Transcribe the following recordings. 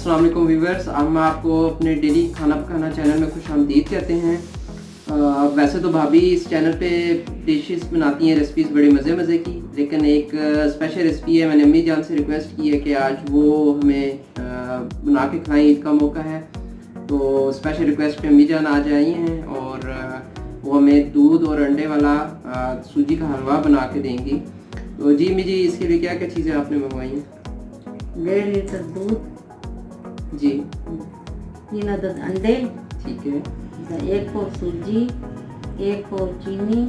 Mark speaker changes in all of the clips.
Speaker 1: अस्सलाम वालेकुम व्यूवर्स, हम आपको अपने डेली खाना पकाना चैनल में खुशामदीद कहते हैं। वैसे तो भाभी इस चैनल पे डिशेस बनाती हैं, रेसिपीज़ बड़ी मज़े की, लेकिन एक स्पेशल रेसिपी है। मैंने अम्मी जान से रिक्वेस्ट की है कि आज वो हमें बना के खिलाएं, ईद का मौका है तो स्पेशल रिक्वेस्ट पे अम्मी जान आज आई हैं और वो हमें दूध और अंडे वाला सूजी का हलवा बना के देंगी। तो जी अम्मी जी, इसके लिए क्या क्या चीज़ें आपने मंगवाई हैं?
Speaker 2: 1.5 लीटर दूध
Speaker 1: जी
Speaker 2: 3 अदद अंडे,
Speaker 1: ठीक है।
Speaker 2: 1 पाव सूजी, 1 पाव चीनी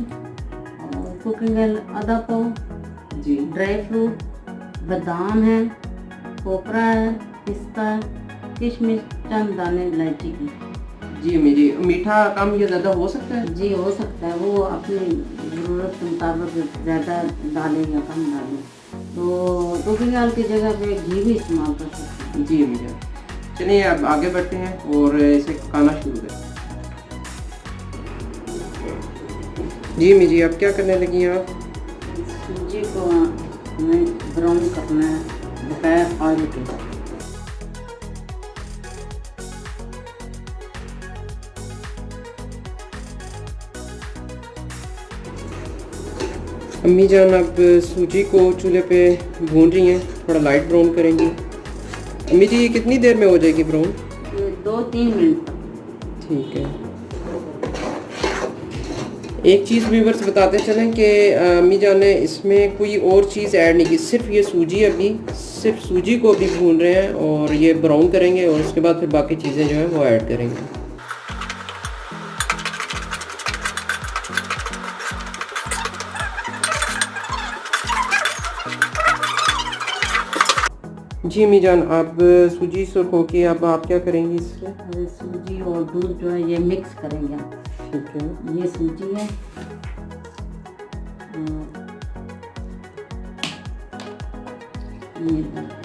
Speaker 2: और कुकिंग ऑयल आधा पाव,
Speaker 1: जी
Speaker 2: ड्राई फ्रूट बादाम है, कोपरा है, पिस्ता है, किशमिश, चंद दाने इलायची की।
Speaker 1: जी अम्मी जी, मीठा कम या ज़्यादा हो सकता है?
Speaker 2: जी हो सकता है, वो अपनी ज़रूरत के मुताबिक ज़्यादा डालें या कम डालें। तो कुकिंग ऑयल की जगह पे घी भी इस्तेमाल कर सकते हैं।
Speaker 1: जी अम्मी जान, चलिए अब आगे बढ़ते हैं और इसे पकाना शुरू करें। जी अम्मी जी, अब क्या करने लगी हैं आप?
Speaker 2: सूजी को हमें ब्राउन करना है बगैर ऑयल के।
Speaker 1: अम्मी जान अब सूजी को चूल्हे पे भून रही हैं, थोड़ा लाइट ब्राउन करेंगी। अम्मी जी, ये कितनी देर में हो जाएगी ब्राउन?
Speaker 2: 2-3 मिनट तक।
Speaker 1: ठीक है। एक चीज़ व्यूअर्स बताते चलें कि अम्मी जान ने इसमें कोई और चीज़ ऐड नहीं की, सिर्फ ये सूजी, अभी सिर्फ सूजी को अभी भून रहे हैं और ये ब्राउन करेंगे और उसके बाद फिर बाकी चीज़ें जो हैं वो ऐड करेंगे। जी अम्मी जान, अब सूजी सुरख हो के अब आप क्या करेंगी इससे?
Speaker 2: सूजी और दूध जो है ये मिक्स करेंगे हम।
Speaker 1: ठीक है।
Speaker 2: ये सूजी है, ये दूध।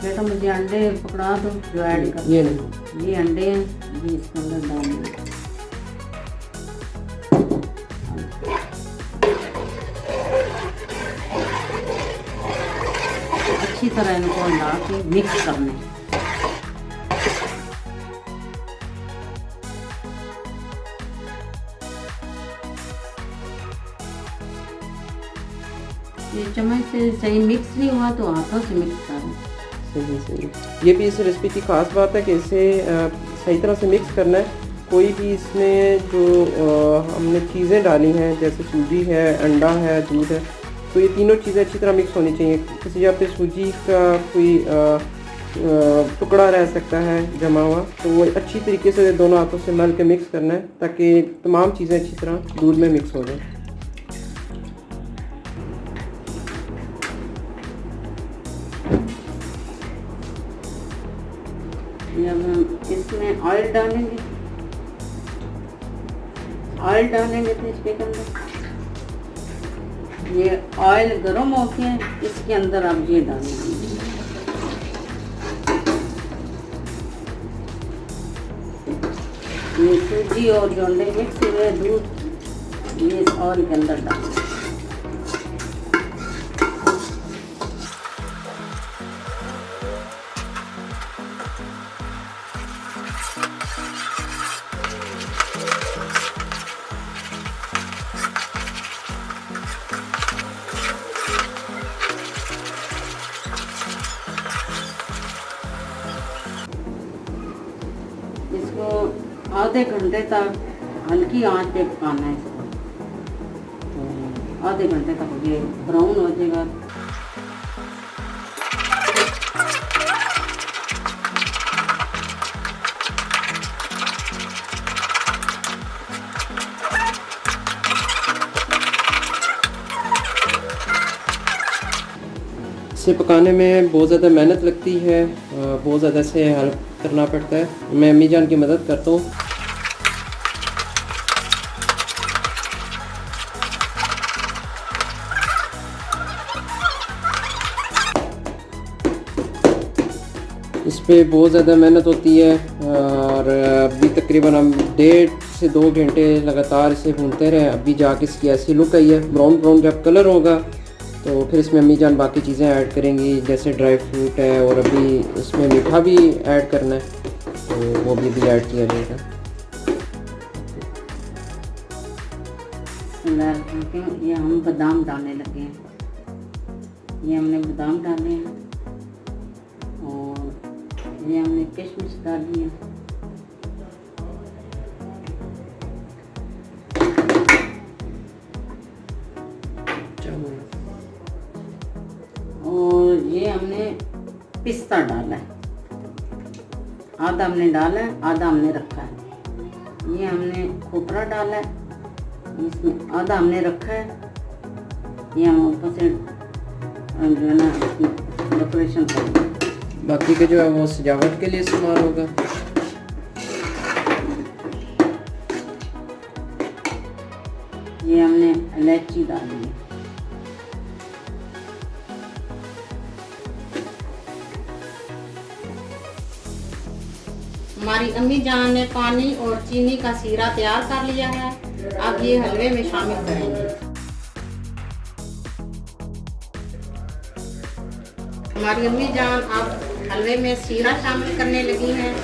Speaker 2: बेटा मुझे अंडे पकड़ा दो जो ऐड कर।
Speaker 1: ये नहीं,
Speaker 2: ये अंडे हैं, ये इसके अंदर डाल देंगे। अच्छी तरह इनको हिला के मिक्स करना है। ये चम्मच से सही मिक्स नहीं हुआ तो हाथों से मिक्स करें।
Speaker 1: सही। ये भी इस रेसिपी की ख़ास बात है कि इसे सही तरह से मिक्स करना है। कोई भी इसमें जो हमने चीज़ें डाली हैं जैसे सूजी है, अंडा है, दूध है, तो ये तीनों चीज़ें अच्छी तरह मिक्स होनी चाहिए। किसी जगह पे सूजी का कोई टुकड़ा रह सकता है जमा हुआ, तो वो अच्छी तरीके से दोनों हाथों से मल के मिक्स करना है ताकि तमाम चीज़ें अच्छी तरह दूध में मिक्स हो जाए।
Speaker 2: जब हम इसमें ऑयल डालेंगे तो इसके अंदर ये ऑयल गर्म होके इसके अंदर आप ये डालेंगे। ये सूजी और जो अंडे मिक्स हुए दूध ये इस ऑयल के अंदर डालेंगे। इसको आधे घंटे तक हल्की आंच पे पकाना है। इसको आधे घंटे तक ये ब्राउन हो जाएगा।
Speaker 1: इसे पकाने में बहुत ज़्यादा मेहनत लगती है, बहुत ज़्यादा से हेल्प करना पड़ता है। मैं अम्मी जान की मदद करता हूँ। इस पर बहुत ज़्यादा मेहनत होती है और अभी तकरीबन हम 1.5 से 2 घंटे लगातार इसे भूनते रहे। अभी जाके इसकी ऐसी लुक आई है। ब्राउन ब्राउन जब कलर होगा तो फिर इसमें अम्मी जान बाकी चीज़ें ऐड करेंगी, जैसे ड्राई फ्रूट है और अभी इसमें मीठा भी ऐड करना है, तो वो भी ऐड किया जाएगा।
Speaker 2: ये हम बादाम डालने लगे हैं। ये हमने बादाम डाले हैं और ये हमने किशमिश डाली है। और ये हमने पिस्ता डाला है, आधा हमने डाला है, आधा हमने रखा है। ये हमने खोपरा डाला है, इसमें आधा हमने रखा है। ये हम ऊपर से जो है ना डेकोरेशन करेंगे।
Speaker 1: बाकी के जो है वो सजावट के लिए इस्तेमाल होगा।
Speaker 2: ये हमने इलायची डाली है। हमारी अम्मी जान ने पानी और चीनी का सीरा तैयार कर लिया है। अब ये हलवे में शामिल करेंगे। हमारी अम्मी जान अब हलवे में सीरा शामिल करने लगी हैं।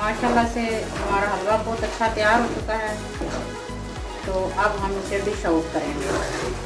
Speaker 2: माशाल्लाह से हमारा हलवा बहुत अच्छा तैयार हो चुका है। तो अब हम इसे डिश आउट करेंगे।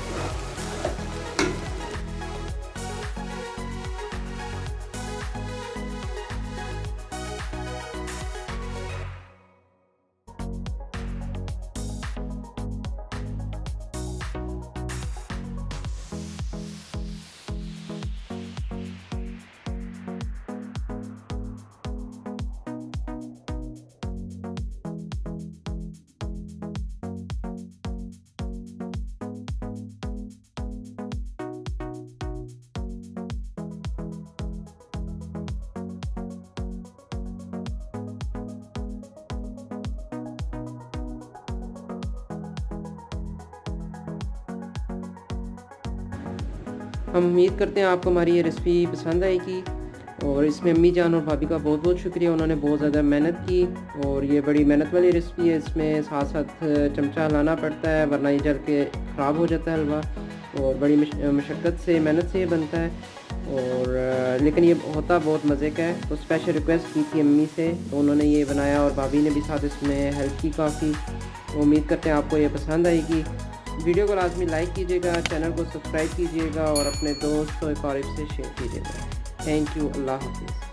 Speaker 1: हम उम्मीद करते हैं आपको हमारी ये रेसिपी पसंद आएगी और इसमें अम्मी जान और भाभी का बहुत बहुत शुक्रिया। उन्होंने बहुत ज़्यादा मेहनत की और ये बड़ी मेहनत वाली रेसिपी है। इसमें साथ साथ चमचा हिलाना पड़ता है वरना ये जल के ख़राब हो जाता है हलवा, और बड़ी मशक्क़त से मेहनत से ये बनता है। और लेकिन ये होता बहुत मज़े का है। तो स्पेशल रिक्वेस्ट की थी अम्मी से, तो उन्होंने ये बनाया और भाभी ने भी साथ इसमें हेल्प की काफ़ी। उम्मीद करते हैं आपको ये पसंद आएगी। वीडियो को लाजमी लाइक कीजिएगा, चैनल को सब्सक्राइब कीजिएगा और अपने दोस्तों और क़रीब से शेयर कीजिएगा। Thank you. अल्लाह हाफ़िज़।